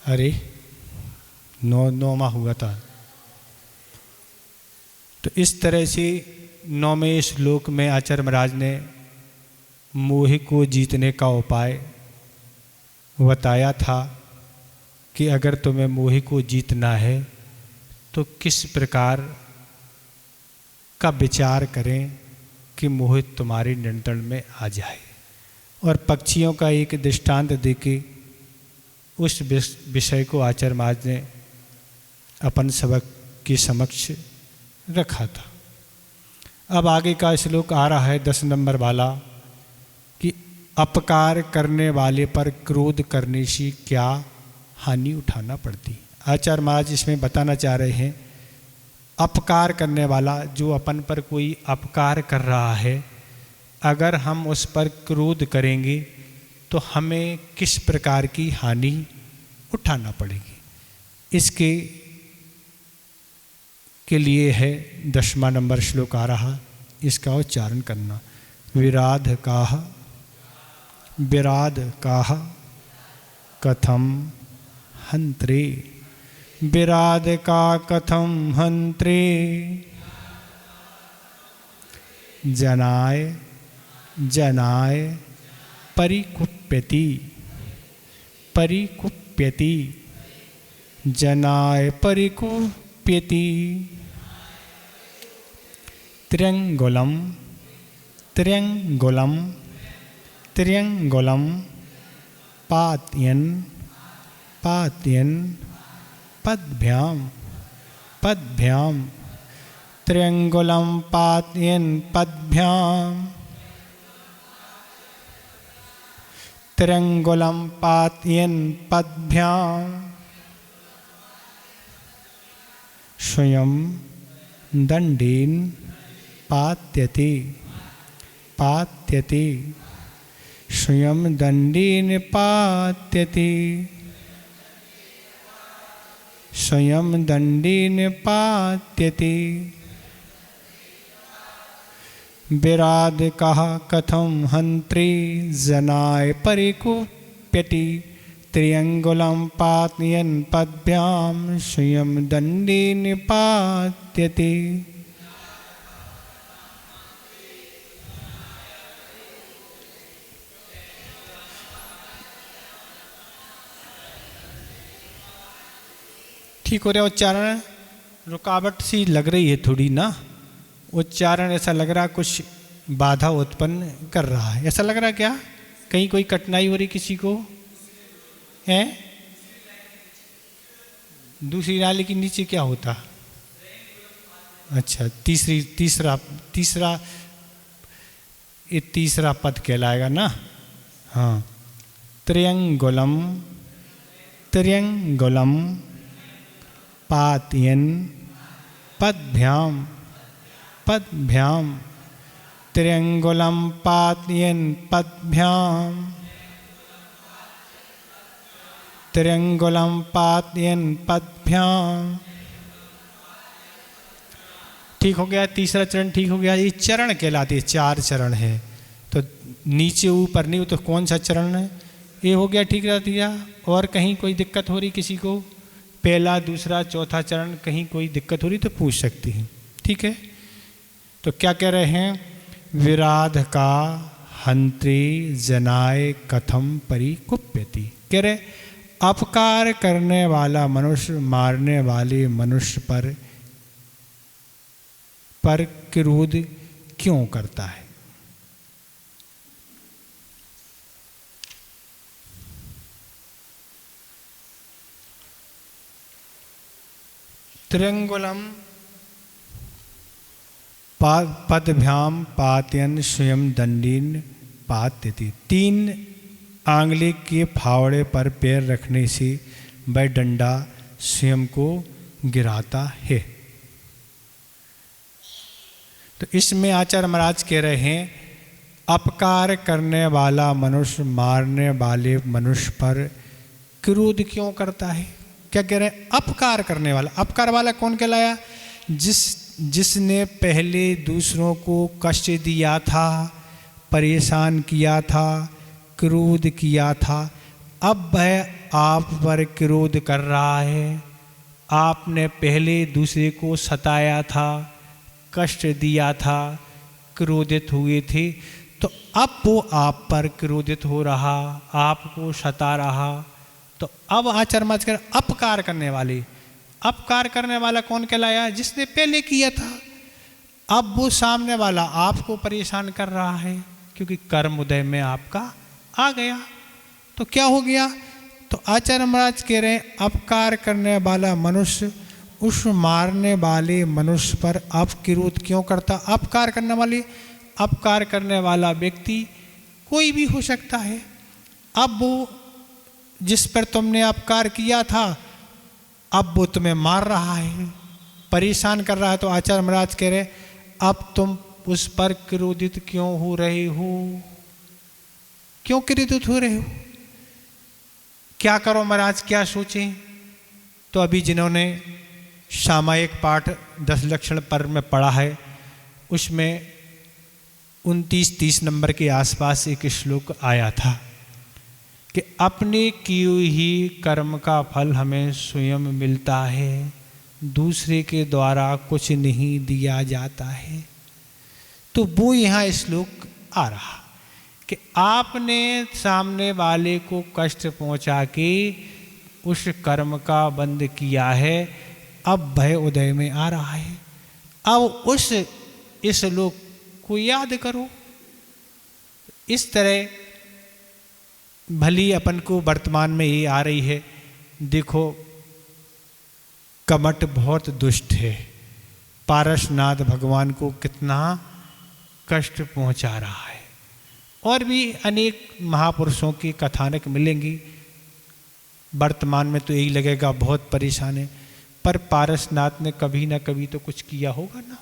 अरे 9वां हुआ था। तो इस तरह से 9वें श्लोक में आचार्य महाराज ने मोह को जीतने का उपाय बताया था कि अगर तुम्हें मोह को जीतना है तो किस प्रकार का विचार करें कि मोह तुम्हारे नियंत्रण में आ जाए। और पक्षियों का एक दृष्टांत देके उस विषय को आचार्य महाराज ने अपन सबक के समक्ष रखा था। अब आगे का श्लोक आ रहा है 10 नंबर वाला कि अपकार करने वाले पर क्रोध करने से क्या हानि उठाना पड़ती। आचार्य महाराज इसमें बताना चाह रहे हैं अपकार करने वाला, जो अपन पर कोई अपकार कर रहा है, अगर हम उस पर क्रोध करेंगे तो हमें किस प्रकार की हानि उठाना पड़ेगी। इसके के लिए है 10वां नंबर श्लोक आ रहा, इसका उच्चारण करना। विराध काह कथम हंत्रे, विराध का कथम हंत्रे, जनाय परिकुप्यति जनाय परिकुप्यति। त्र्यंगुलम पातयन पद्भ्याम त्र्यंगुलम पातयन पद्भ्याम त्र्यंगुलम पातयन पद्भ्याम स्वयं दंडेन पात्यते स्वयं दंडेन पात्यते स्वयं दंडेन पात्यते। विराध कः कथम हंत्रे, जनाय परिकुप्यति, त्र्यंगुलम पातयन पद्भ्याम स्वयं दंडेन पात्यते। ठीक हो रहा उच्चारण? रुकावट सी लग रही है थोड़ी ना, उच्चारण ऐसा लग रहा कुछ बाधा उत्पन्न कर रहा है, ऐसा लग रहा क्या? कहीं कोई कठिनाई हो रही किसी को है? दूसरी नाली के नीचे क्या होता? अच्छा, तीसरा पद कहलाएगा ना। हाँ, त्र्यंगुलम पातयन पद्भ्याम त्र्यंगुलम पातयन पद्भ्याम त्र्यंगुलम पातयन पद्भ्याम। ठीक हो गया, तीसरा चरण ठीक हो गया। ये चरण कहलाते हैं, 4 चरण है, तो नीचे ऊपर नहीं, तो कौन सा चरण है? ये हो गया, ठीक रह दिया। और कहीं कोई दिक्कत हो रही किसी को, पहला दूसरा चौथा चरण कहीं कोई दिक्कत हो रही तो पूछ सकती है। ठीक है, तो क्या कह रहे हैं? विराध का हंत्रे जनाय कथम परिकुप्यति। कह रहे अपकार करने वाला मनुष्य मारने वाले मनुष्य पर क्रोध क्यों करता है? त्र्यंगुलम पद्भ्याम पातयन स्वयं दंडीन पात्यति। 3 आंगले के फावड़े पर पैर रखने से वह डंडा स्वयं को गिराता है। तो इसमें आचार्य महाराज कह रहे हैं अपकार करने वाला मनुष्य मारने वाले मनुष्य पर क्रोध क्यों करता है? क्या कह रहे हैं? अपकार करने वाला। अपकार वाला कौन कहलाया? जिसने पहले दूसरों को कष्ट दिया था, परेशान किया था, क्रोध किया था, अब वह आप पर क्रोध कर रहा है, आपने पहले दूसरे को सताया था, कष्ट दिया था, क्रोधित हुए थे, तो अब वो आप पर क्रोधित हो रहा, आपको सता रहा। तो अब आचरण कर अपकार करने वाले, अपकार करने वाला कौन कहलाया? जिसने पहले किया था। अब वो सामने वाला आपको परेशान कर रहा है क्योंकि कर्म उदय में आपका आ गया। तो क्या हो गया? तो आचार्य महाराज कह रहे हैं अपकार करने वाला मनुष्य उस मारने वाले मनुष्य पर अब क्रोध क्यों करता? अपकार करने वाला व्यक्ति कोई भी हो सकता है। अब वो जिस पर तुमने अपकार किया था, अब वो तुम्हें मार रहा है, परेशान कर रहा है। तो आचार्य महाराज कह रहे अब तुम उस पर क्रोधित क्यों हो रहे हो? क्यों क्रोधित हो रहे हो? क्या करो महाराज, क्या सोचें? तो अभी जिन्होंने सामायिक पाठ 10 लक्षण पर्व में पढ़ा है, उसमें 29-30 नंबर के आसपास एक श्लोक आया था कि अपने किए ही कर्म का फल हमें स्वयं मिलता है, दूसरे के द्वारा कुछ नहीं दिया जाता है। तो वो यहाँ श्लोक आ रहा कि आपने सामने वाले को कष्ट पहुँचा के उस कर्म का बंद किया है, अब भय उदय में आ रहा है। अब इस श्लोक को याद करो। इस तरह भली अपन को वर्तमान में ये आ रही है, देखो कमट बहुत दुष्ट है, पारसनाथ भगवान को कितना कष्ट पहुंचा रहा है। और भी अनेक महापुरुषों की कथानक मिलेंगी। वर्तमान में तो यही लगेगा बहुत परेशान है, पर पारसनाथ ने कभी ना कभी तो कुछ किया होगा ना।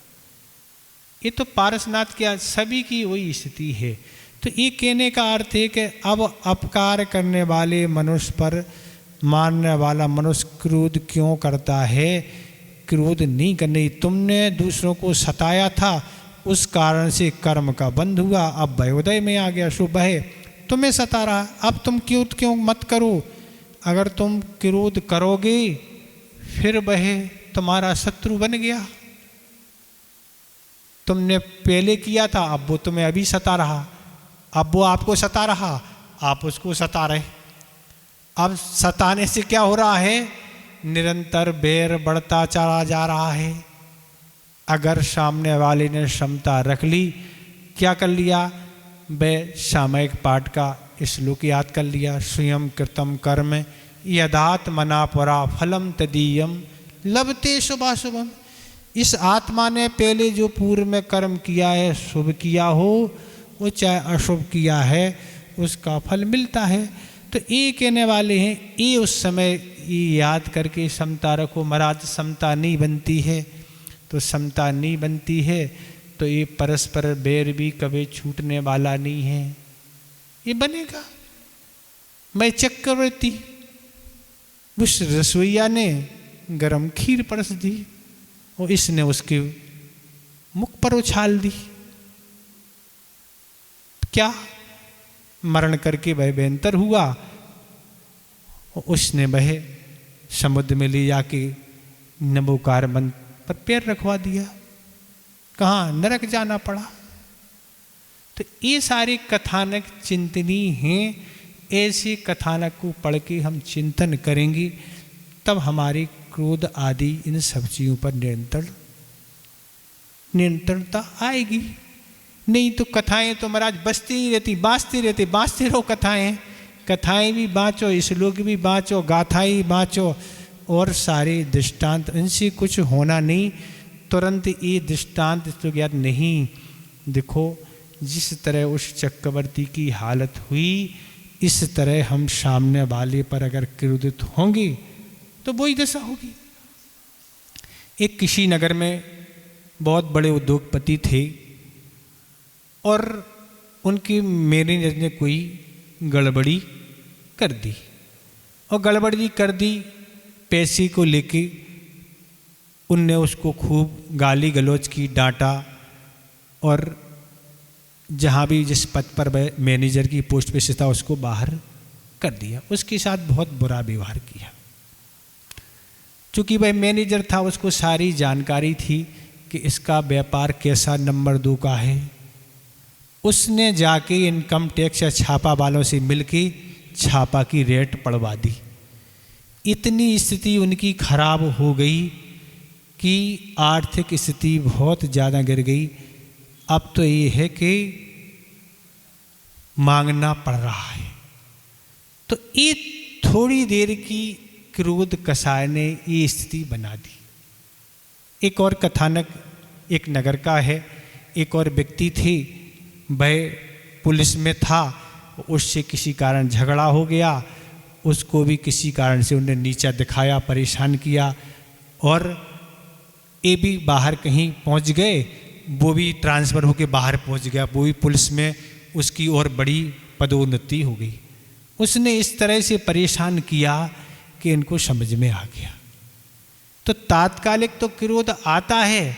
ये तो पारसनाथ क्या, सभी की वही स्थिति है। तो ये कहने का अर्थ है कि अब अपकार करने वाले मनुष्य पर मारने वाला मनुष्य क्रोध क्यों करता है? क्रोध नहीं करने, तुमने दूसरों को सताया था, उस कारण से कर्म का बंध हुआ, अब भयोदय में आ गया, शुभ है तुम्हें सता रहा, अब तुम क्यों मत करो। अगर तुम क्रोध करोगे फिर वह तुम्हारा शत्रु बन गया। तुमने पहले किया था, अब वो तुम्हें अभी सता रहा, अब वो आपको सता रहा, आप उसको सता रहे। अब सताने से क्या हो रहा है? निरंतर बैर बढ़ता चला जा रहा है। अगर सामने वाले ने क्षमता रख ली, क्या कर लिया? वह सामयिक पाठ का श्लोक याद कर लिया, स्वयं कृतम कर्म यदात्मना परा फलम तदीयम लभते शुभाशुभम। इस आत्मा ने पहले जो पूर्व में कर्म किया है, शुभ किया हो वो चाहे अशुभ किया है, उसका फल मिलता है। तो ये कहने वाले हैं, ये उस समय ये याद करके समता रखो। महाराज समता नहीं बनती है, तो समता नहीं बनती है तो ये परस्पर बैर भी कभी छूटने वाला नहीं है, ये बनेगा। मैं चक्रवर्ती, उस रसोईया ने गरम खीर परस दी और इसने उसके मुख पर उछाल दी, क्या मरण करके वह बेहतर हुआ। और उसने वह समुद्र में ले जाके नमोकार बंद पर पैर रखवा दिया, कहाँ नरक जाना पड़ा। तो ये सारे कथानक चिंतनीय हैं। ऐसे कथानक को पढ़ के हम चिंतन करेंगे, तब हमारे क्रोध आदि इन सब चीज़ों पर नियंत्रणता आएगी। नहीं तो कथाएं तो महाराज बसती ही रहती, बाँचते रहो कथाएं भी बाँचो, श्लोक भी बाँचो, गाथाएं बाँचो, और सारे दृष्टांत, इनसे कुछ होना नहीं। तुरंत ये दृष्टांत तो याद नहीं। देखो जिस तरह उस चक्रवर्ती की हालत हुई, इस तरह हम सामने वाले पर अगर क्रोधित होंगे तो वही दशा होगी। एक किसी नगर में बहुत बड़े उद्योगपति थे और उनकी मैनेजर ने कोई गड़बड़ी कर दी, और गड़बड़ी कर दी पैसे को लेके। उनने उसको खूब गाली गलौज की, डांटा, और जहाँ भी जिस पद पर वह मैनेजर की पोस्ट पे से था उसको बाहर कर दिया, उसके साथ बहुत बुरा व्यवहार किया। चूँकि वह मैनेजर था, उसको सारी जानकारी थी कि इसका व्यापार कैसा नंबर 2 का है। उसने जाके इनकम टैक्स या छापा वालों से मिलके छापा की रेट पड़वा दी। इतनी स्थिति उनकी खराब हो गई कि आर्थिक स्थिति बहुत ज़्यादा गिर गई। अब तो ये है कि मांगना पड़ रहा है। तो ये थोड़ी देर की क्रोध कसाय ने ये स्थिति बना दी। एक और कथानक एक नगर का है। एक और व्यक्ति थे, वह पुलिस में था, उससे किसी कारण झगड़ा हो गया, उसको भी किसी कारण से उन्हें नीचा दिखाया, परेशान किया, और ये भी बाहर कहीं पहुंच गए, वो भी ट्रांसफ़र होकर बाहर पहुंच गया, वो भी पुलिस में, उसकी और बड़ी पदोन्नति हो गई। उसने इस तरह से परेशान किया कि इनको समझ में आ गया। तो तात्कालिक तो क्रोध आता है,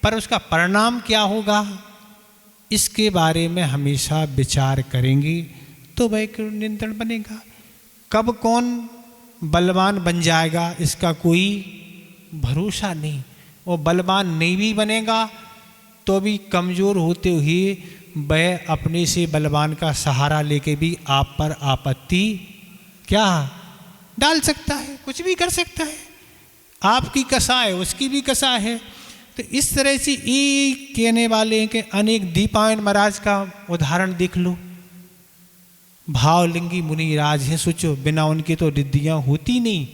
पर उसका परिणाम क्या होगा इसके बारे में हमेशा विचार करेंगे तो वह क्रोध नियंत्रण बनेगा। कब कौन बलवान बन जाएगा इसका कोई भरोसा नहीं, और बलवान नहीं भी बनेगा तो भी कमज़ोर होते हुए वह अपने से बलवान का सहारा लेके भी आप पर आपत्ति क्या डाल सकता है, कुछ भी कर सकता है। आपकी कसा है, उसकी भी कसा है। तो इस तरह से ये कहने वाले हैं कि अनेक दीपायन महाराज का उदाहरण देख लो। भावलिंगी मुनिराज हैं, सोचो, बिना उनके तो रिद्धियाँ होती नहीं,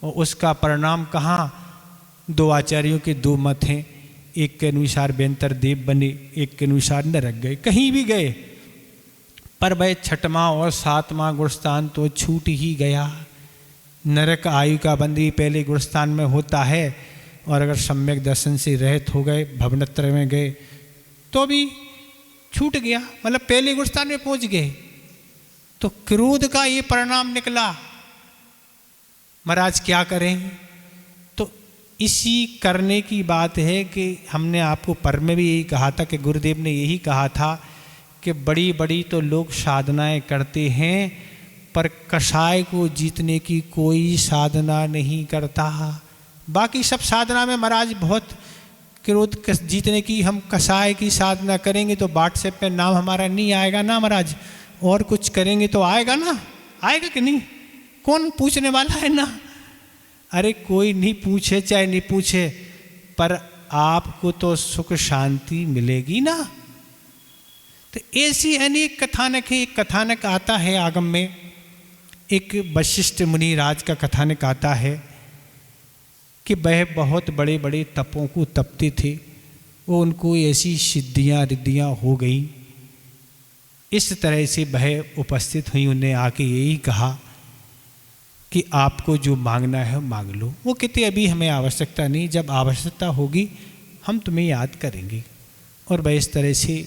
और उसका परिणाम कहाँ। 2 आचार्यों के 2 मत हैं, एक के अनुसार बेंतर देव बने, एक के अनुसार नरक गए, कहीं भी गए, पर वह 6वां और 7वां गुणस्थान तो छूट ही गया। नरक आयु का बंदी पहले गुणस्थान में होता है, और अगर सम्यक दर्शन से रहित हो गए, भवनत्र में गए, तो भी छूट गया, मतलब पहले गुणस्थान में पहुंच गए। तो क्रोध का ये परिणाम निकला। महाराज क्या करें? तो इसी करने की बात है कि हमने आपको पर में भी यही कहा था कि गुरुदेव ने यही कहा था कि बड़ी बड़ी तो लोग साधनाएं करते हैं, पर कसाय को जीतने की कोई साधना नहीं करता। बाकी सब साधना में महाराज बहुत क्रोध जीतने की, हम कसाय की साधना करेंगे तो व्हाट्सएप पे नाम हमारा नहीं आएगा ना महाराज, और कुछ करेंगे तो आएगा ना, आएगा कि नहीं? कौन पूछने वाला है ना? अरे कोई नहीं पूछे चाहे नहीं पूछे, पर आपको तो सुख शांति मिलेगी ना। तो ऐसी अनेक कथानक है। एक कथानक आता है आगम में, एक वशिष्ठ मुनिराज का कथानक आता है कि वह बहुत बड़े बड़े तपों को तपते थे, वो उनको ऐसी सिद्धियाँ रिद्धियाँ हो गई। इस तरह से वह उपस्थित हुई, उन्हें आके यही कहा कि आपको जो मांगना है मांग लो। वो कहते अभी हमें आवश्यकता नहीं, जब आवश्यकता होगी हम तुम्हें याद करेंगे। और वह इस तरह से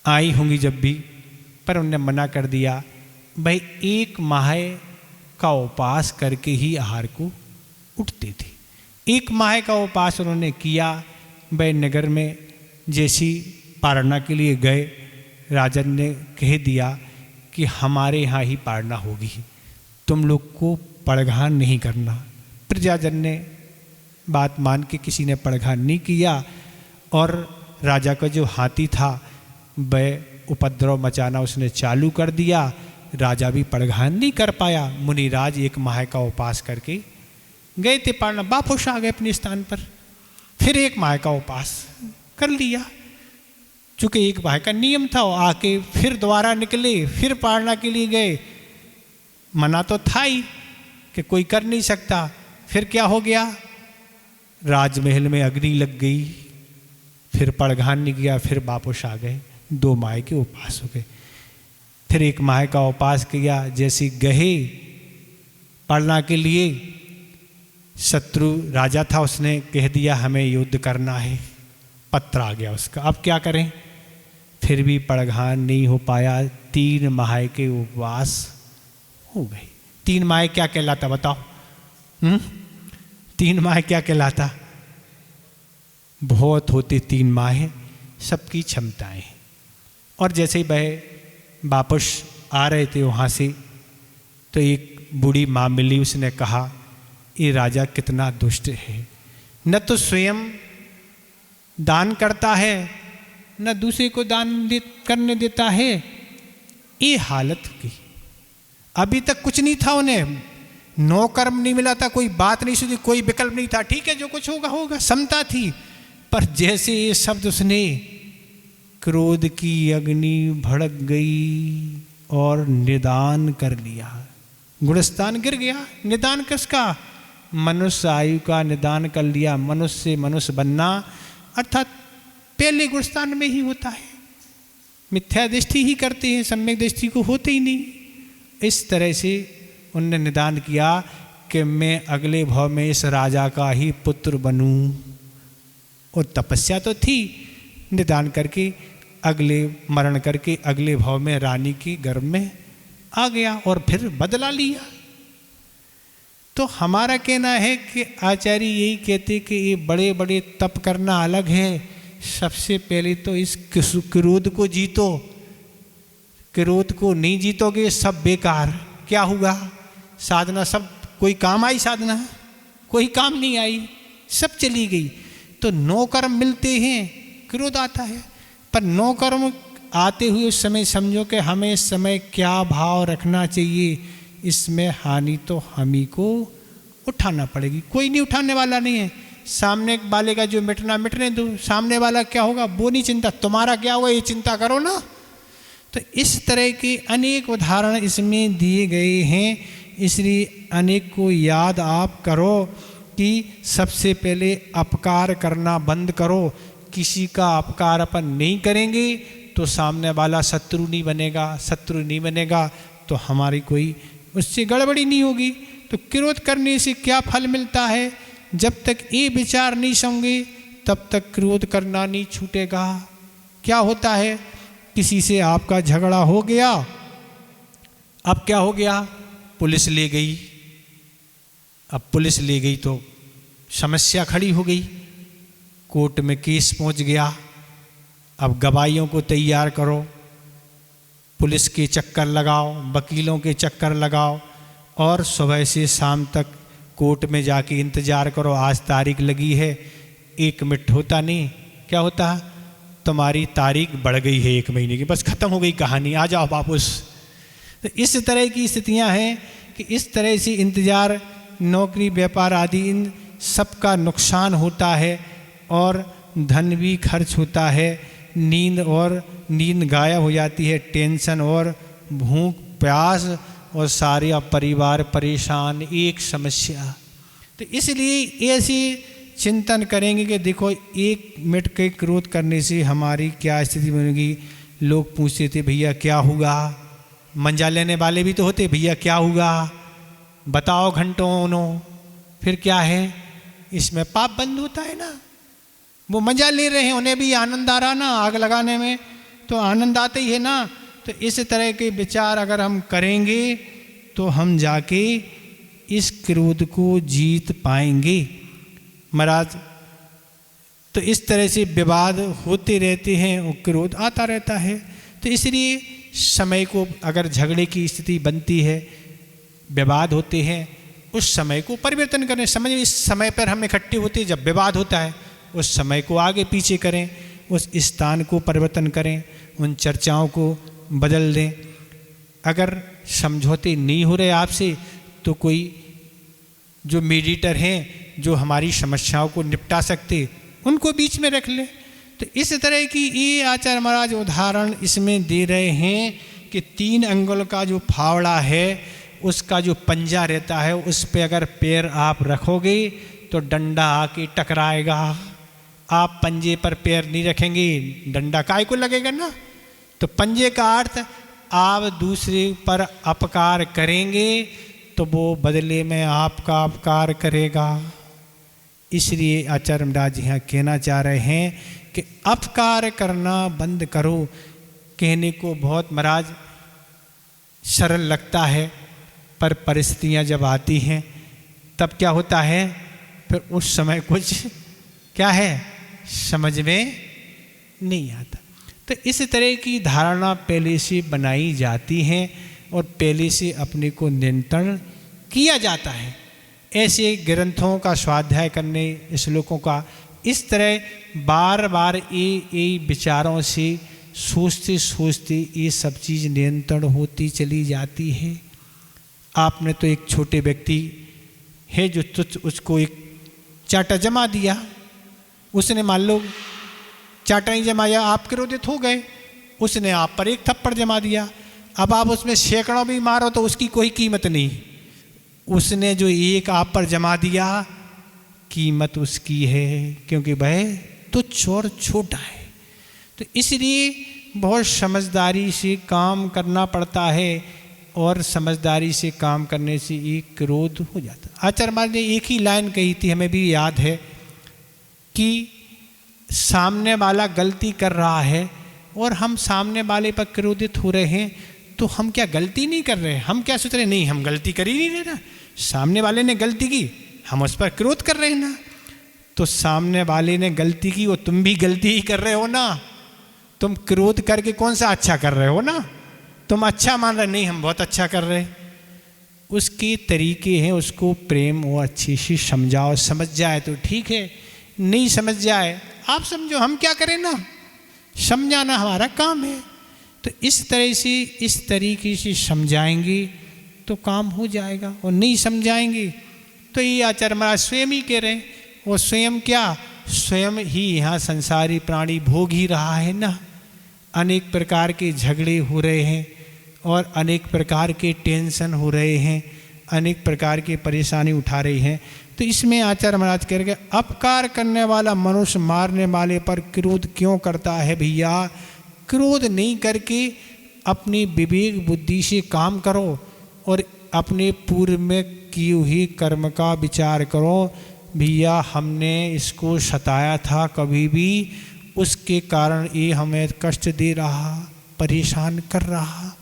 आई होंगी जब भी, पर उन्होंने मना कर दिया। भाई 1 माह का उपवास करके ही आहार को उठते थे। 1 माह का उपवास उन्होंने किया। वह नगर में जैसी पारणा के लिए गए, राजन ने कह दिया कि हमारे यहाँ ही पारणा होगी, तुम लोग को पड़घान नहीं करना। प्रजाजन ने बात मान के किसी ने पड़घान नहीं किया, और राजा का जो हाथी था वह उपद्रव मचाना उसने चालू कर दिया। राजा भी पड़घान नहीं कर पाया। मुनिराज 1 माह का उपवास करके गए थे पारणा, वापस आ गए अपने स्थान पर। फिर 1 माह का उपवास कर लिया, चूँकि 1 माह का नियम था। आके फिर दोबारा निकले, फिर पारणा के लिए गए। मना तो था ही कि कोई कर नहीं सकता। फिर क्या हो गया, राजमहल में अग्नि लग गई, फिर पड़घान नहीं किया, फिर वापस आ गए। 2 माह के उपवास हो गए। फिर 1 माह का उपवास किया। जैसे गए पारणा के लिए, शत्रु राजा था, उसने कह दिया हमें युद्ध करना है, पत्र आ गया उसका। अब क्या करें? फिर भी पड़घान नहीं हो पाया। 3 माह के उपवास हो गए। 3 माह क्या कहलाता बताओ? 3 माह क्या कहलाता? बहुत होते 3 माह सबकी क्षमताएं। और जैसे ही वह वापस आ रहे थे वहाँ से, तो एक बूढ़ी माँ मिली, उसने कहा ये राजा कितना दुष्ट है, न तो स्वयं दान करता है न दूसरे को दान करने देता है। ये हालत की, अभी तक कुछ नहीं था, उन्हें नो कर्म नहीं मिला था, कोई बात नहीं सुनी, कोई विकल्प नहीं था, ठीक है जो कुछ होगा होगा, समता थी। पर जैसे ये शब्द उसने, क्रोध की अग्नि भड़क गई और निदान कर लिया, गुणस्थान गिर गया। निदान किसका? मनुष्य आयु का निदान कर लिया। मनुष्य से मनुष्य बनना अर्थात पहले गुणस्थान में ही होता है, मिथ्या दृष्टि ही करते हैं, सम्यक दृष्टि को होते ही नहीं। इस तरह से उनने निदान किया कि मैं अगले भाव में इस राजा का ही पुत्र बनूं, और तपस्या तो थी, निदान करके अगले मरण करके अगले भाव में रानी की गर्भ में आ गया और फिर बदला लिया। तो हमारा कहना है कि आचार्य यही कहते कि ये बड़े बड़े तप करना अलग है, सबसे पहले तो इस क्रोध को जीतो। क्रोध को नहीं जीतोगे सब बेकार, क्या होगा? साधना सब कोई काम आई, साधना कोई काम नहीं आई, सब चली गई। तो नौ कर्म मिलते हैं, क्रोध आता है, पर नौ कर्म आते हुए उस समय समझो कि हमें इस समय क्या भाव रखना चाहिए, इसमें हानि तो हम ही को उठाना पड़ेगी, कोई नहीं उठाने वाला नहीं है। सामने वाले का जो मिटना मिटने दो, सामने वाला क्या होगा वो नहीं चिंता, तुम्हारा क्या होगा ये चिंता करो ना। तो इस तरह के अनेक उदाहरण इसमें दिए गए हैं, इसलिए अनेक को याद आप करो कि सबसे पहले अपकार करना बंद करो। किसी का अपकार अपन नहीं करेंगे तो सामने वाला शत्रु नहीं बनेगा, शत्रु नहीं बनेगा तो हमारी कोई उससे गड़बड़ी नहीं होगी। तो क्रोध करने से क्या फल मिलता है? जब तक ये विचार नहीं समझे तब तक क्रोध करना नहीं छूटेगा। क्या होता है, किसी से आपका झगड़ा हो गया, अब क्या हो गया, पुलिस ले गई। अब पुलिस ले गई तो समस्या खड़ी हो गई, कोर्ट में केस पहुंच गया। अब गवाहियों को तैयार करो, पुलिस के चक्कर लगाओ, वकीलों के चक्कर लगाओ, और सुबह से शाम तक कोर्ट में जाके इंतज़ार करो, आज तारीख लगी है, 1 मिनट होता नहीं, क्या होता, तुम्हारी तारीख बढ़ गई है 1 महीने की, बस ख़त्म हो गई कहानी, आ जाओ वापस। तो इस तरह की स्थितियां हैं कि इस तरह से इंतज़ार, नौकरी, व्यापार आदि इन सब का नुकसान होता है और धन भी खर्च होता है, नींद गायब हो जाती है, टेंशन और भूख प्यास और सारे परिवार परेशान, एक समस्या। तो इसलिए ऐसे चिंतन करेंगे कि देखो 1 मिनट के क्रोध करने से हमारी क्या स्थिति बनेगी। लोग पूछते थे भैया क्या होगा, मंजा लेने वाले भी तो होते, भैया क्या होगा बताओ, घंटों फिर क्या है, इसमें पाप बंद होता है ना। वो मजा ले रहे हैं, उन्हें भी आनंद आ रहा ना, आग लगाने में तो आनंद आता ही है ना। तो इस तरह के विचार अगर हम करेंगे तो हम जाके इस क्रोध को जीत पाएंगे महाराज। तो इस तरह से विवाद होते रहते हैं और क्रोध आता रहता है। तो इसलिए समय को, अगर झगड़े की स्थिति बनती है, विवाद होते हैं, उस समय को परिवर्तन करें। समझ, इस समय पर हम इकट्ठे होते हैं, जब विवाद होता है उस समय को आगे पीछे करें, उस स्थान को परिवर्तन करें, उन चर्चाओं को बदल दें। अगर समझौते नहीं हो रहे आपसे तो कोई जो मीडिएटर हैं, जो हमारी समस्याओं को निपटा सकते, उनको बीच में रख लें। तो इस तरह की ये आचार्य महाराज उदाहरण इसमें दे रहे हैं कि 3 अंगुल का जो फावड़ा है, उसका जो पंजा रहता है, उस पे अगर पैर आप रखोगे तो डंडा आके टकराएगा। आप पंजे पर पैर नहीं रखेंगे, डंडा काय को लगेगा ना। तो पंजे का अर्थ, आप दूसरे पर अपकार करेंगे तो वो बदले में आपका अपकार करेगा। इसलिए आचार्य महाराज जी यहाँ कहना चाह रहे हैं कि अपकार करना बंद करो। कहने को बहुत महाराज सरल लगता है, पर परिस्थितियाँ जब आती हैं तब क्या होता है, फिर उस समय कुछ क्या है समझ में नहीं आता। तो इस तरह की धारणा पहले से बनाई जाती है और पहले से अपने को नियंत्रण किया जाता है। ऐसे ग्रंथों का स्वाध्याय करने, श्लोकों का इस तरह बार बार ये विचारों से सोचते सोचते ये सब चीज़ नियंत्रण होती चली जाती है। आपने तो एक छोटे व्यक्ति है जो उसको एक चाटा जमा दिया, उसने मान लो चाटा ही जमाया, आप क्रोधित हो गए, उसने आप पर एक थप्पड़ जमा दिया। अब आप उसमें सैकड़ों भी मारो तो उसकी कोई कीमत नहीं, उसने जो एक आप पर जमा दिया कीमत उसकी है, क्योंकि वह तुच्छ और छोटा है। तो इसलिए बहुत समझदारी से काम करना पड़ता है और समझदारी से काम करने से एक क्रोध हो जाता। आचार्य महाराज ने एक ही लाइन कही थी, हमें भी याद है, कि सामने वाला गलती कर रहा है और हम सामने वाले पर क्रोधित हो रहे हैं, तो हम क्या गलती नहीं कर रहे हैं? हम क्या सोच रहे हैं? नहीं, हम गलती कर ही नहीं रहे ना, सामने वाले ने गलती की, हम उस पर क्रोध कर रहे हैं ना। तो सामने वाले ने गलती की और तुम भी गलती ही कर रहे हो ना। तुम क्रोध करके कौन सा अच्छा कर रहे हो ना, तुम अच्छा मान रहे, नहीं हम बहुत अच्छा कर रहे। उसके तरीके हैं, उसको प्रेम और अच्छे से समझाओ, समझ जाए तो ठीक है, नहीं समझ जाए आप समझो, हम क्या करें ना, समझाना हमारा काम है। तो इस तरह से, इस तरीके से समझाएंगे तो काम हो जाएगा, और नहीं समझाएंगे तो ये आचार्य महाराज स्वयं ही कह रहे हैं। और स्वयं क्या, स्वयं ही यहाँ संसारी प्राणी भोग ही रहा है ना। अनेक प्रकार के झगड़े हो रहे हैं और अनेक प्रकार के टेंशन हो रहे हैं, अनेक प्रकार की परेशानी उठा रही हैं। तो इसमें आचार्य महाराज कह रहे, अपकार करने वाला मनुष्य मारने वाले पर क्रोध क्यों करता है भैया? क्रोध नहीं करके अपनी विवेक बुद्धि से काम करो और अपने पूर्व में किए हुए कर्म का विचार करो। भैया हमने इसको सताया था कभी भी, उसके कारण ये हमें कष्ट दे रहा, परेशान कर रहा,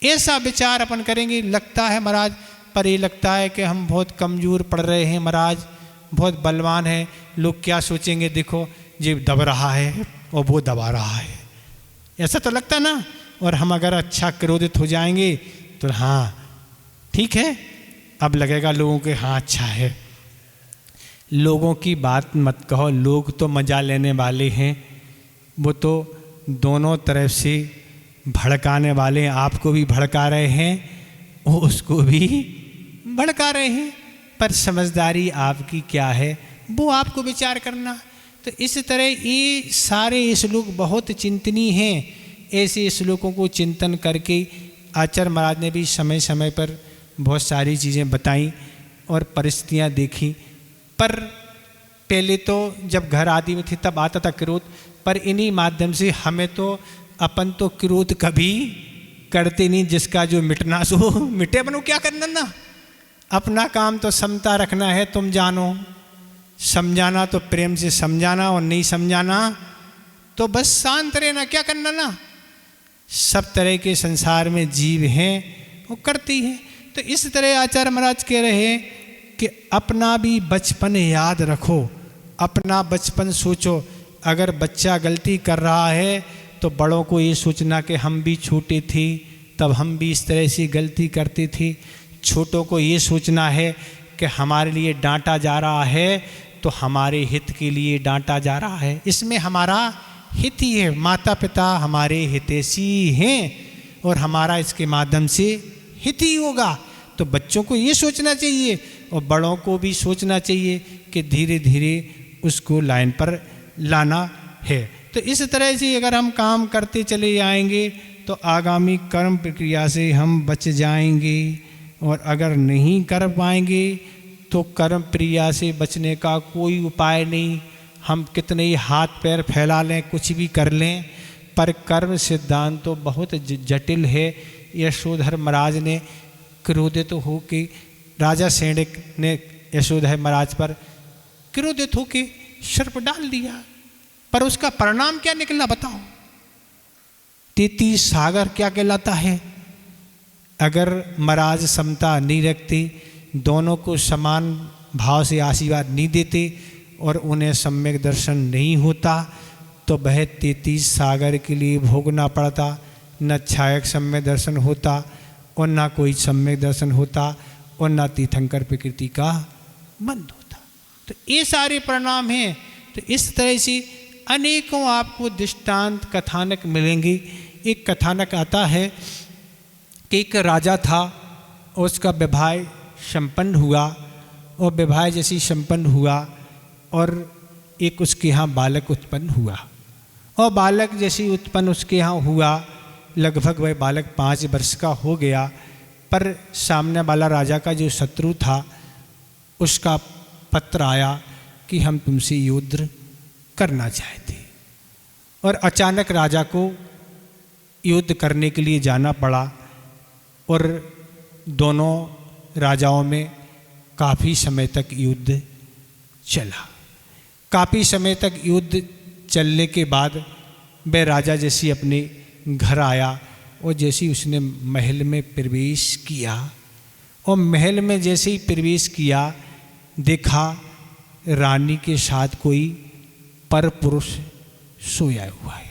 ऐसा विचार अपन करेंगे। लगता है महाराज, पर ये लगता है कि हम बहुत कमज़ोर पड़ रहे हैं महाराज, बहुत बलवान है, लोग क्या सोचेंगे, देखो ये दब रहा है और वो दबा रहा है, ऐसा तो लगता ना। और हम अगर अच्छा क्रोधित हो जाएंगे तो हाँ ठीक है, अब लगेगा लोगों के हाँ अच्छा है। लोगों की बात मत कहो, लोग तो मज़ा लेने वाले हैं, वो तो दोनों तरफ से भड़काने वाले हैं, आपको भी भड़का रहे हैं और उसको भी भड़का रहे हैं, पर समझदारी आपकी क्या है वो आपको विचार करना। तो इस तरह ये सारे श्लोक बहुत चिंतनीय हैं। ऐसे श्लोकों को चिंतन करके आचार्य महाराज ने भी समय समय पर बहुत सारी चीज़ें बताई और परिस्थितियाँ देखी। पर पहले तो जब घर आदि में थे तब आता था क्रोध, पर इन्हीं माध्यम से हमें तो अपन तो क्रोध कभी करते नहीं, जिसका जो मिटना सो मिटे, बनो क्या करना ना, अपना काम तो समता रखना है, तुम जानो। समझाना तो प्रेम से समझाना और नहीं समझाना तो बस शांत रहना, क्या करना ना। सब तरह के संसार में जीव हैं, वो करती हैं। तो इस तरह आचार्य महाराज कह रहे हैं कि अपना भी बचपन याद रखो, अपना बचपन सोचो। अगर बच्चा गलती कर रहा है तो बड़ों को ये सोचना कि हम भी छोटे थे तब हम भी इस तरह से गलती करते थे। छोटों को ये सोचना है कि हमारे लिए डांटा जा रहा है तो हमारे हित के लिए डांटा जा रहा है, इसमें हमारा हित ही है। माता पिता हमारे हितैषी हैं और हमारा इसके माध्यम से हित ही होगा। तो बच्चों को ये सोचना चाहिए और बड़ों को भी सोचना चाहिए कि धीरे धीरे उसको लाइन पर लाना है। तो इस तरह से अगर हम काम करते चले जाएंगे तो आगामी कर्म प्रक्रिया से हम बच जाएंगे, और अगर नहीं कर पाएंगे तो कर्म क्रिया से बचने का कोई उपाय नहीं। हम कितने ही हाथ पैर फैला लें, कुछ भी कर लें, पर कर्म सिद्धांत तो बहुत जटिल है। यशोधर महाराज ने क्रोधित हो के, राजा सेणिक ने यशोधर महाराज पर क्रोधित हो के सर्प डाल दिया, पर उसका परिणाम क्या निकला बताओ? 33 सागर क्या कहलाता है? अगर महाराज समता नहीं रखते, दोनों को समान भाव से आशीर्वाद नहीं देते और उन्हें सम्यक दर्शन नहीं होता तो वह 33 सागर के लिए भोगना पड़ता, न छायक सम्यक दर्शन होता और न कोई सम्यक दर्शन होता और न तीर्थंकर प्रकृति का बंध होता। तो ये सारे परिणाम हैं। तो इस तरह से अनेकों आपको दृष्टांत कथानक मिलेंगे। एक कथानक आता है कि एक राजा था, उसका विवाह संपन्न हुआ और विवाह जैसी संपन्न हुआ और एक उसके यहाँ बालक उत्पन्न हुआ और बालक जैसी उत्पन्न उसके यहाँ हुआ, लगभग वह बालक 5 वर्ष का हो गया, पर सामने वाला राजा का जो शत्रु था उसका पत्र आया कि हम तुमसे युद्ध करना चाहते और अचानक राजा को युद्ध करने के लिए जाना पड़ा और दोनों राजाओं में काफ़ी समय तक युद्ध चला। काफ़ी समय तक युद्ध चलने के बाद वह राजा जैसे अपने घर आया और जैसे उसने महल में प्रवेश किया और महल में जैसे ही प्रवेश किया देखा रानी के साथ कोई पर पुरुष सोया हुआ है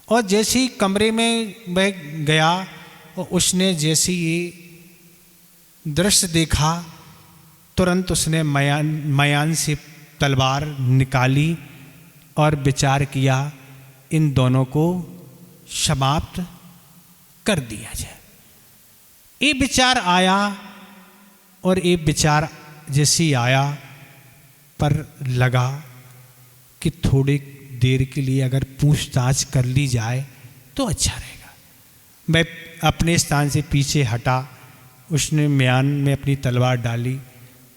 और जैसे ही कमरे में वह गया और उसने जैसे ये दृश्य देखा तुरंत उसने मयान से तलवार निकाली और विचार किया इन दोनों को समाप्त कर दिया जाए। ये विचार आया और ये विचार जैसे आया पर लगा कि थोड़ी देर के लिए अगर पूछताछ कर ली जाए तो अच्छा रहेगा। मैं अपने स्थान से पीछे हटा, उसने म्यान में अपनी तलवार डाली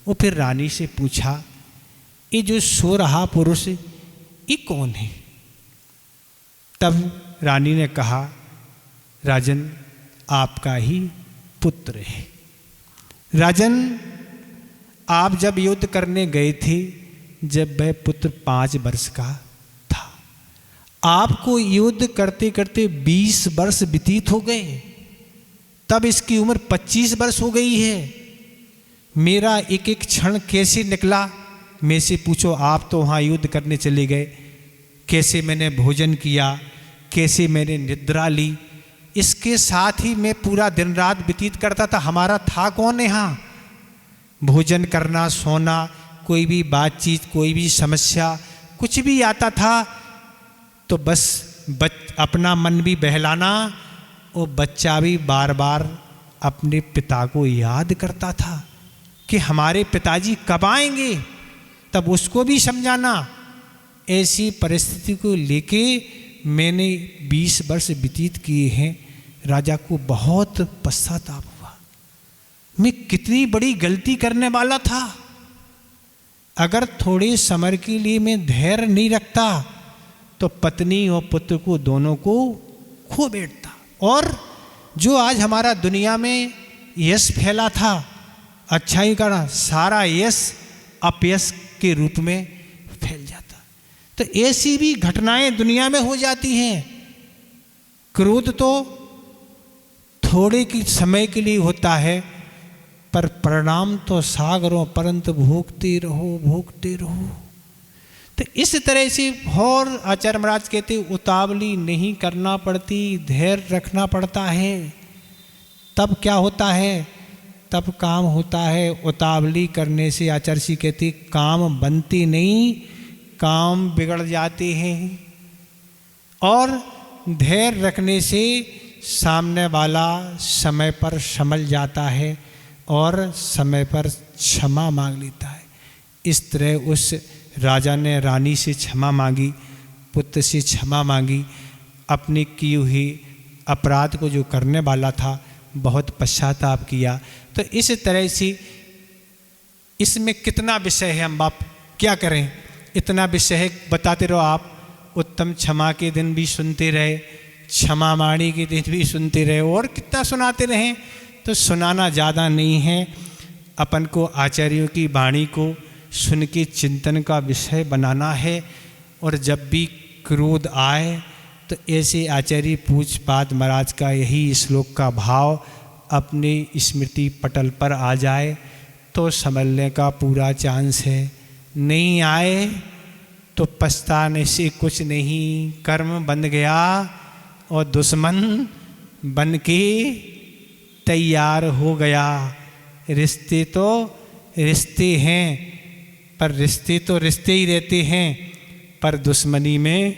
और फिर रानी से पूछा ये जो सो रहा पुरुष ये कौन है? तब रानी ने कहा राजन आपका ही पुत्र है। राजन आप जब युद्ध करने गए थे जब वह पुत्र 5 वर्ष का था, आपको युद्ध करते करते 20 वर्ष व्यतीत हो गए, तब इसकी उम्र 25 वर्ष हो गई है। मेरा एक एक क्षण कैसे निकला मैं से पूछो। आप तो वहाँ युद्ध करने चले गए, कैसे मैंने भोजन किया, कैसे मैंने निद्रा ली, इसके साथ ही मैं पूरा दिन रात व्यतीत करता था। हमारा था कौन यहाँ? भोजन करना, सोना, कोई भी बातचीत, कोई भी समस्या, कुछ भी आता था तो बस अपना मन भी बहलाना और बच्चा भी बार बार अपने पिता को याद करता था कि हमारे पिताजी कब आएंगे, तब उसको भी समझाना। ऐसी परिस्थिति को लेके मैंने 20 वर्ष व्यतीत किए हैं। राजा को बहुत पश्चाताप हुआ, मैं कितनी बड़ी गलती करने वाला था। अगर थोड़े समय के लिए मैं धैर्य नहीं रखता तो पत्नी और पुत्र को दोनों को खो बैठता और जो आज हमारा दुनिया में यश फैला था, अच्छाई का सारा यश अपयश के रूप में फैल जाता। तो ऐसी भी घटनाएं दुनिया में हो जाती हैं। क्रोध तो थोड़े की समय के लिए होता है पर परिणाम तो सागरों परंत भोगते रहो। तो इस तरह से और आचार्य महाराज कहते उतावली नहीं करना पड़ती, धैर्य रखना पड़ता है। तब क्या होता है? तब काम होता है। उतावली करने से आचार्य जी कहते काम बनते नहीं, काम बिगड़ जाते हैं। और धैर्य रखने से सामने वाला समय पर संभल जाता है और समय पर क्षमा मांग लेता है। इस तरह उस राजा ने रानी से क्षमा मांगी, पुत्र से क्षमा मांगी, अपने की हुई अपराध को जो करने वाला था बहुत पश्चाताप किया। तो इस तरह से इसमें कितना विषय है, हम बाप क्या करें, इतना विषय है, बताते रहो आप। उत्तम क्षमा के दिन भी सुनते रहे, क्षमा वाणी के दिन भी सुनते रहे, और कितना सुनाते रहें। तो सुनाना ज़्यादा नहीं है, अपन को आचार्यों की वाणी को सुन के चिंतन का विषय बनाना है। और जब भी क्रोध आए तो ऐसे आचार्य पूज्यपाद महाराज का यही श्लोक का भाव अपने स्मृति पटल पर आ जाए तो संभलने का पूरा चांस है। नहीं आए तो पछताने से कुछ नहीं, कर्म बन गया और दुश्मन बन के तैयार हो गया। रिश्ते तो रिश्ते हैं, पर रिश्ते तो रिश्ते ही रहते हैं, पर दुश्मनी में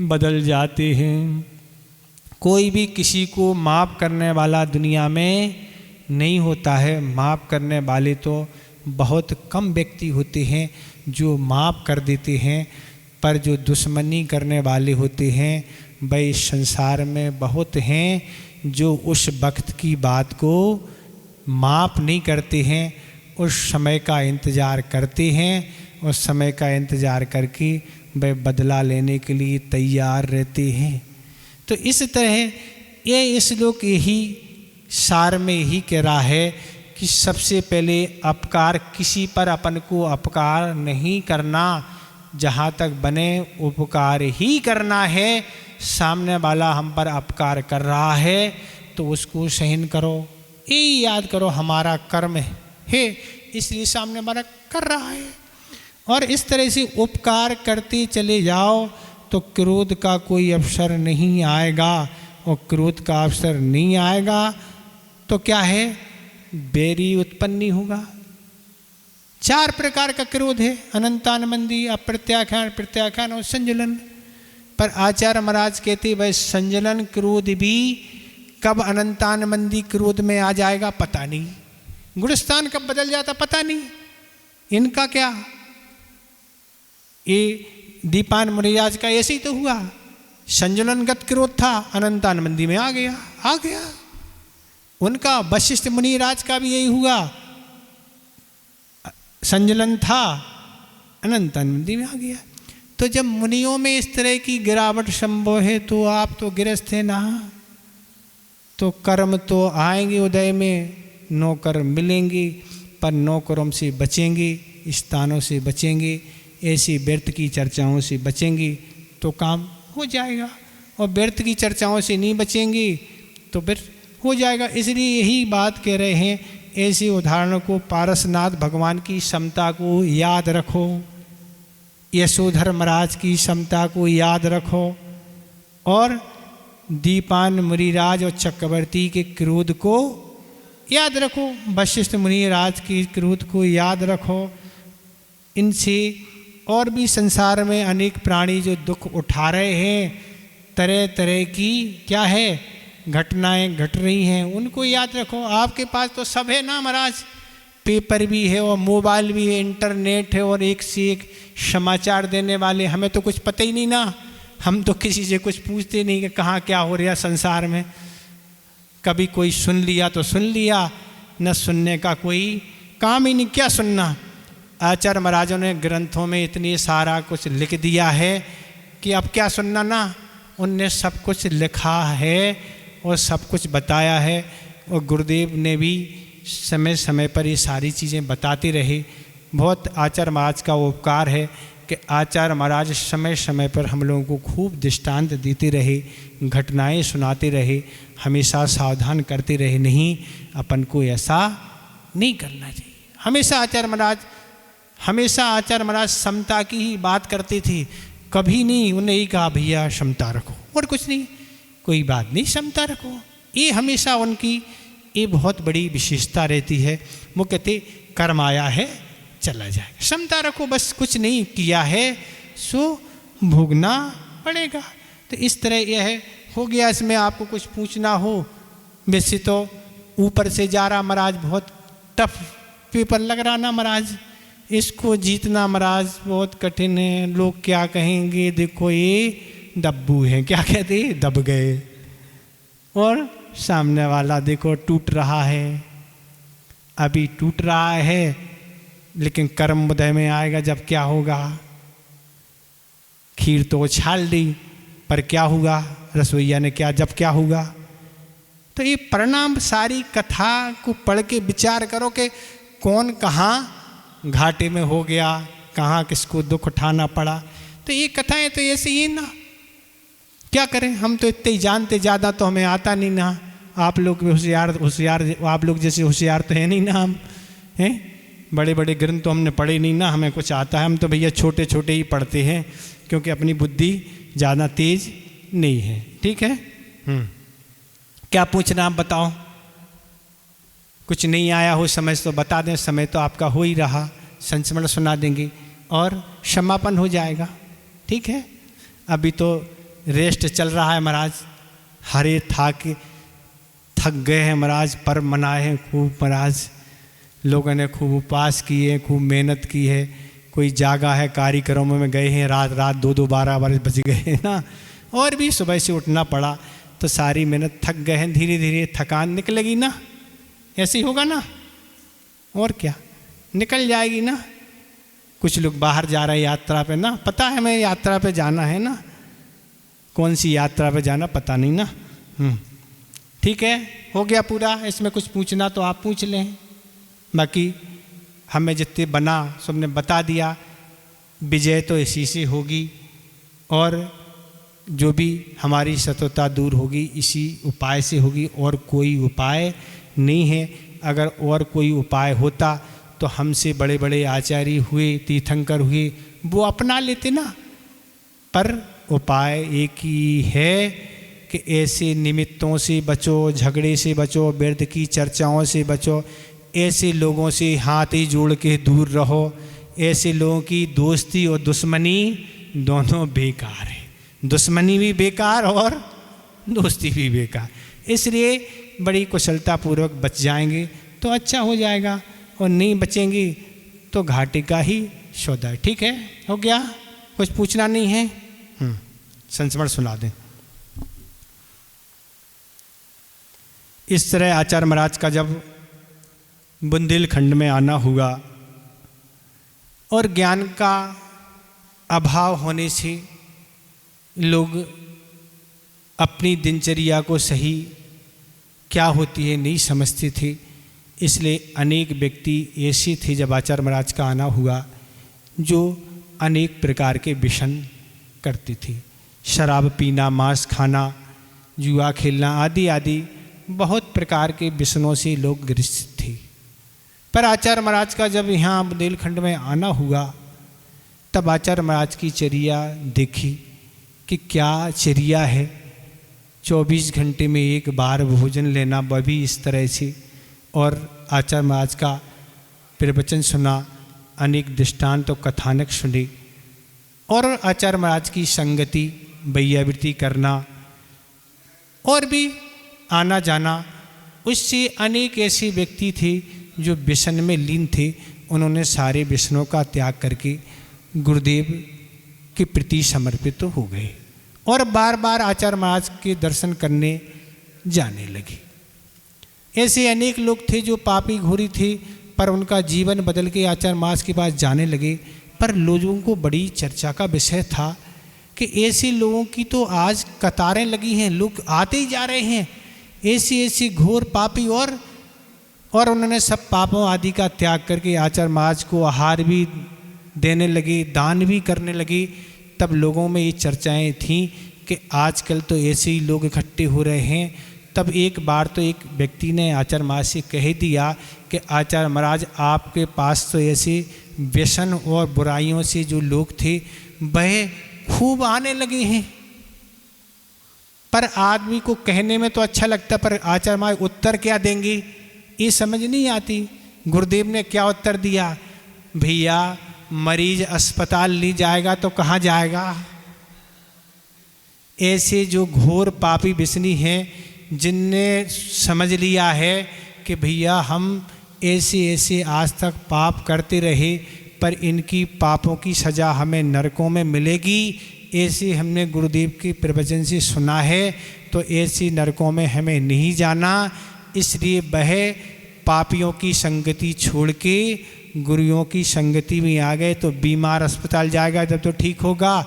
बदल जाते हैं। कोई भी किसी को माफ़ करने वाला दुनिया में नहीं होता है। माफ़ करने वाले तो बहुत कम व्यक्ति होते हैं जो माफ़ कर देते हैं, पर जो दुश्मनी करने वाले होते हैं वह इस संसार में बहुत हैं, जो उस वक्त की बात को माफ़ नहीं करते हैं, उस समय का इंतज़ार करते हैं, उस समय का इंतज़ार करके वह बदला लेने के लिए तैयार रहते हैं। तो इस तरह ये श्लोक यही सार में ही कह रहा है कि सबसे पहले अपकार, किसी पर अपन को अपकार नहीं करना, जहाँ तक बने उपकार ही करना है। सामने वाला हम पर अपकार कर रहा है तो उसको सहन करो, ये याद करो हमारा कर्म है, इसलिए सामने वाला कर रहा है। और इस तरह से उपकार करते चले जाओ तो क्रोध का कोई अवसर नहीं आएगा, और क्रोध का अवसर नहीं आएगा तो क्या है, बैरी उत्पन्न नहीं होगा। 4 प्रकार का क्रोध है, अनंतानमंदी, अप्रत्याख्यान, प्रत्याख्यान और संजलन। पर आचार्य महाराज कहते वह संजलन क्रोध भी कब अनंतानमंदी क्रोध में आ जाएगा पता नहीं, गुणस्थान कब बदल जाता पता नहीं। इनका क्या, ये दीपान मुनिराज का ऐसे ही तो हुआ, संजलनगत क्रोध था, अनंतानमंदी में आ गया। उनका वशिष्ठ मुनिराज का भी यही हुआ, संजलन था, अनंतानमंदी में आ गया। तो जब मुनियों में इस तरह की गिरावट संभव है तो आप तो गृहस्थ है ना, तो कर्म तो आएंगे उदय में, नौकर मिलेंगे, पर नौकरों से बचेंगे, स्थानों से बचेंगे, ऐसी व्यर्थ की चर्चाओं से बचेंगे तो काम हो जाएगा, और व्यर्थ की चर्चाओं से नहीं बचेंगे तो फिर हो जाएगा। इसलिए यही बात कह रहे हैं, ऐसे उदाहरणों को, पारसनाथ भगवान की समता को याद रखो, यशोधर महाराज की समता को याद रखो, और दीपान मुनिराज और चक्रवर्ती के क्रोध को याद रखो, वशिष्ठ मुनिराज की क्रोध को याद रखो। इनसे और भी संसार में अनेक प्राणी जो दुख उठा रहे हैं, तरह तरह की क्या है घटनाएं घट रही हैं, उनको याद रखो। आपके पास तो सब है ना महाराज, पेपर भी है और मोबाइल भी है, इंटरनेट है, और एक से एक समाचार देने वाले। हमें तो कुछ पता ही नहीं ना, हम तो किसी से कुछ पूछते नहीं कि कहाँ क्या हो रहा संसार में। कभी कोई सुन लिया तो सुन लिया, न सुनने का कोई काम ही नहीं, क्या सुनना। आचार्य महाराजों ने ग्रंथों में इतनी सारा कुछ लिख दिया है कि अब क्या सुनना ना, उनने सब कुछ लिखा है और सब कुछ बताया है, और गुरुदेव ने भी समय समय पर ये सारी चीज़ें बताते रहे। बहुत आचार्य महाराज का उपकार है कि आचार्य महाराज समय समय पर हम लोगों को खूब दृष्टांत देते रहे, घटनाएं सुनाते रहे, हमेशा सावधान करते रहे, नहीं अपन को ऐसा नहीं करना चाहिए। हमेशा आचार्य महाराज समता की ही बात करते थे, कभी नहीं उन्हें ही कहा भैया समता रखो, और कुछ नहीं, कोई बात नहीं समता रखो। ये हमेशा उनकी ये बहुत बड़ी विशेषता रहती है। वो कहते कर्म आया है चला जाएगा, समता रखो, बस कुछ नहीं किया है सो भोगना पड़ेगा। तो इस तरह यह हो गया। इसमें आपको कुछ पूछना हो, वैसे तो ऊपर से जा रहा महाराज, बहुत टफ पेपर लग रहा ना महाराज, इसको जीतना महाराज बहुत कठिन है। लोग क्या कहेंगे, देखो ये दब्बू हैं, क्या कहते दब गए, और सामने वाला देखो टूट रहा है, अभी टूट रहा है, लेकिन कर्म उदय में आएगा जब क्या होगा। खीर तो उछाल दी, पर क्या हुआ, रसोईया ने क्या, जब क्या होगा। तो ये परिणाम सारी कथा को पढ़ के विचार करो कि कौन कहाँ घाटे में हो गया, कहाँ किसको दुख उठाना पड़ा। तो ये कथाएं तो ऐसे ही ना, क्या करें, हम तो इतने ही जानते, ज़्यादा तो हमें आता नहीं ना। आप लोग होशियार, आप लोग जैसे होशियार तो है नहीं ना हम, हैं बड़े बड़े ग्रंथ तो हमने पढ़े नहीं ना, हमें कुछ आता है, हम तो भैया छोटे छोटे ही पढ़ते हैं क्योंकि अपनी बुद्धि ज़्यादा तेज नहीं है। ठीक है, क्या पूछना आप बताओ? कुछ नहीं आया हो समझ तो बता दें, समय तो आपका हो ही रहा, संस्मरण सुना देंगे और क्षमापन हो जाएगा। ठीक है, अभी तो रेस्ट चल रहा है महाराज, हरे थक गए हैं महाराज, पर्व मनाए हैं खूब महाराज, लोगों ने खूब उपवास किए, खूब मेहनत की है, कोई जागा है, कार्यक्रमों में गए हैं, रात 2-12 बज गए हैं ना, और भी सुबह से उठना पड़ा, तो सारी मेहनत थक गए हैं, धीरे धीरे थकान निकलेगी ना, ऐसे ही होगा ना, और क्या निकल जाएगी ना। कुछ लोग बाहर जा रहे हैं यात्रा पे ना, पता है हमें यात्रा पे जाना है ना, कौन सी यात्रा पे जाना पता नहीं ना। ठीक है, हो गया पूरा, इसमें कुछ पूछना तो आप पूछ लें, बाकी हमें जितने बना सबने बता दिया। विजय तो इसी से होगी और जो भी हमारी शत्रुता दूर होगी इसी उपाय से होगी, और कोई उपाय नहीं है। अगर और कोई उपाय होता तो हमसे बड़े बड़े आचार्य हुए, तीर्थंकर हुए, वो अपना लेते ना, पर उपाय एक ही है कि ऐसे निमित्तों से बचो, झगड़े से बचो, व्यर्थ की चर्चाओं से बचो, ऐसे लोगों से हाथ ही जोड़ के दूर रहो, ऐसे लोगों की दोस्ती और दुश्मनी दोनों बेकार है, दुश्मनी भी बेकार और दोस्ती भी बेकार, इसलिए बड़ी कुशलतापूर्वक बच जाएंगे तो अच्छा हो जाएगा, और नहीं बचेंगे तो घाटे का ही सौदा है। ठीक है, हो गया, कुछ पूछना नहीं है, संस्मरण सुना दें। इस तरह आचार्य महाराज का जब बुंदेलखंड में आना हुआ और ज्ञान का अभाव होने से लोग अपनी दिनचर्या को सही क्या होती है नहीं समझते थे, इसलिए अनेक व्यक्ति ऐसे थे जब आचार्य महाराज का आना हुआ जो अनेक प्रकार के व्यसन करते थे, शराब पीना, मांस खाना, जुआ खेलना आदि आदि बहुत प्रकार के व्यसनों से लोग ग्रसित थे। पर आचार्य महाराज का जब यहाँ बुंदेलखंड में आना हुआ तब आचार्य महाराज की चर्या देखी कि क्या चर्या है, 24 घंटे में एक बार भोजन लेना, वह भी इस तरह से, और आचार्य महाराज का प्रवचन सुना, अनेक दृष्टांत और कथानक सुने, और आचार्य महाराज की संगति वैयावृत्ति करना और भी आना जाना, उससे अनेक ऐसे व्यक्ति थे जो व्यसन में लीन थे, उन्होंने सारे व्यसनों का त्याग करके गुरुदेव के प्रति समर्पित हो गए और बार बार आचार्य महाराज के दर्शन करने जाने लगे। ऐसे अनेक लोग थे जो पापी घोरी थे, पर उनका जीवन बदल के आचार्य महाराज के पास जाने लगे। पर लोगों को बड़ी चर्चा का विषय था कि ऐसे लोगों की तो आज कतारें लगी हैं, लोग आते ही जा रहे हैं, ऐसी ऐसी घोर पापी, और उन्होंने सब पापों आदि का त्याग करके आचार्य महाराज को आहार भी देने लगे, दान भी करने लगे। तब लोगों में ये चर्चाएं थीं कि आजकल तो ऐसे ही लोग इकट्ठे हो रहे हैं। तब एक बार तो एक व्यक्ति ने आचार्य महाराज से कह दिया कि आचार्य महाराज आपके पास तो ऐसे व्यसन और बुराइयों से जो लोग थे वह खूब आने लगे हैं। पर आदमी को कहने में तो अच्छा लगता, पर आचार्य महाराज उत्तर क्या देंगे ये समझ नहीं आती। गुरुदेव ने क्या उत्तर दिया, भैया मरीज अस्पताल नहीं जाएगा तो कहाँ जाएगा। ऐसे जो घोर पापी बिस्नी हैं जिनने समझ लिया है कि भैया हम ऐसे ऐसे आज तक पाप करते रहे पर इनकी पापों की सज़ा हमें नरकों में मिलेगी, ऐसे हमने गुरुदेव के प्रवचन से सुना है, तो ऐसी नरकों में हमें नहीं जाना। इसलिए वह पापियों की संगति छोड़ के गुरुओं की संगति में आ गए, तो बीमार अस्पताल जाएगा जब तो ठीक होगा।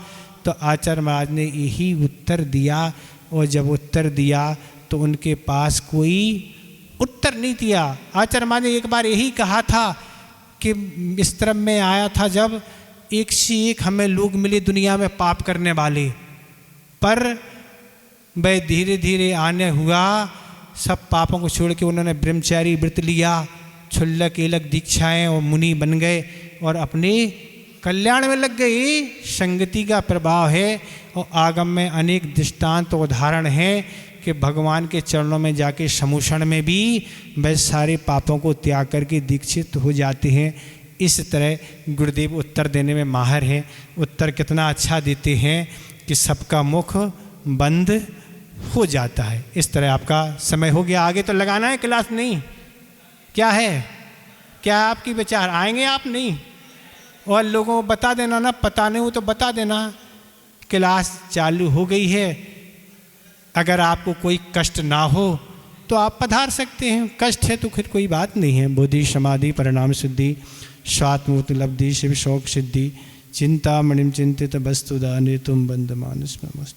तो आचार्य महाराज ने यही उत्तर दिया, और जब उत्तर दिया तो उनके पास कोई उत्तर नहीं दिया। आचार्य महाराज ने एक बार यही कहा था कि इस तरफ में आया था जब एक से एक हमें लोग मिले दुनिया में पाप करने वाले, पर वह धीरे धीरे आने हुआ, सब पापों को छोड़ के उन्होंने ब्रह्मचारी व्रत लिया, क्षुल्लक एलक दीक्षाएं और मुनि बन गए और अपने कल्याण में लग गए। संगति का प्रभाव है। और आगम में अनेक दृष्टांत उदाहरण हैं कि भगवान के चरणों में जाके समूषण में भी वह सारे पापों को त्याग करके दीक्षित हो जाते हैं। इस तरह गुरुदेव उत्तर देने में माहिर हैं। उत्तर कितना अच्छा देते हैं कि सबका मुख बंद हो जाता है। इस तरह आपका समय हो गया, आगे तो लगाना है क्लास नहीं? क्या है, क्या आपकी विचार आएंगे आप? नहीं? और लोगों को बता देना ना, पता नहीं हो तो बता देना क्लास चालू हो गई है। अगर आपको कोई कष्ट ना हो तो आप पधार सकते हैं, कष्ट है तो फिर कोई बात नहीं है। बुद्धि समाधि परिणाम सिद्धि स्वात्मूर्ति लब्धि शिव शोक सिद्धि चिंता मणिम चिंतित वस्तुदाने तुम बंद मानस में मस्त।